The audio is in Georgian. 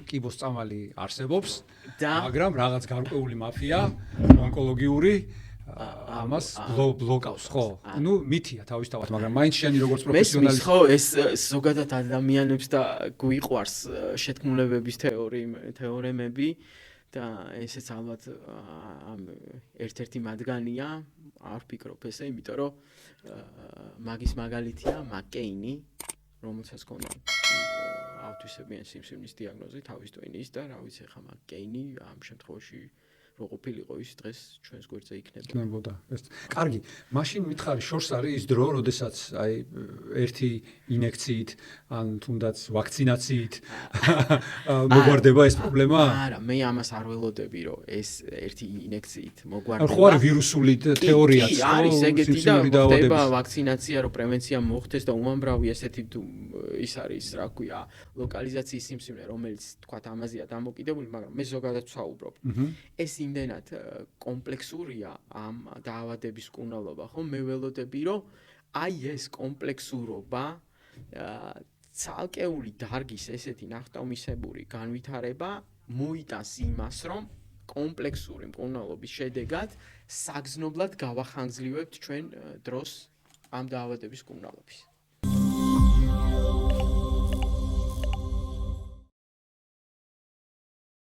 კიბოსწამალი არსებობს, და მაგრამ რაღაც გარკვეული მაფია ონკოლოგიური ამას ბლოკავს, ხო? ნუ მითია თავისთავად, მაგრამ მაინც შენი როგორც პროფესიონალი ხო, ეს ზოგადად ადამიანებს და გვიყვარს შეთქმულებების თეორემები და ესეც ალბათ ერთ-ერთი მათგანია, არ ვფიქრობ ესე, იმიტომ რომ მაგის მაგალითია მაკკეინი, რომელსაც ჰქონდა ავტისებიანი სიმსივნის დიაგნოზი თავის ტვინის და რა ვიცი ხა მაკკეინი ამ შემთხვევაში რო ყოფილიყო ის დღეს ჩვენს გვერდზე იქნებოდა. კარგი, მაშინ მითხარი შორს არის ის დრო, როდესაც აი ერთი ინექციით ან თუნდაც ვაქცინაციით მოგვარდება ეს პრობლემა? არა, მე ამას არ ველოდები, რომ ეს ერთი ინექციით მოგვარდება. ხო არის ვირუსული თეორიაც, ხო, არის ეგეთი და ხდება ვაქცინაცია, რომ პრევენცია მოხდეს და უამრავი ესეთი ის არის, რა ქვია, ლოკალიზაციის სიმსივნე, რომელიც თქვა ამაზეა დამოკიდებული, მაგრამ მე ზოგადად ვსაუბრობ. ეს იმდენად კომპლექსურია ამ დაავადების კურნალობა, ხო? მე ველოდები, რომ აი ეს კომპლექსურობა ცალკეული დარგის ესეთი ნახტომისებური განვითარება მოიტანს იმას, რომ კომპლექსური მკურნალობის შედეგად საგრძნობლად გავახანგრძლივებთ ჩვენ დროს ამ დაავადების კურნალობის.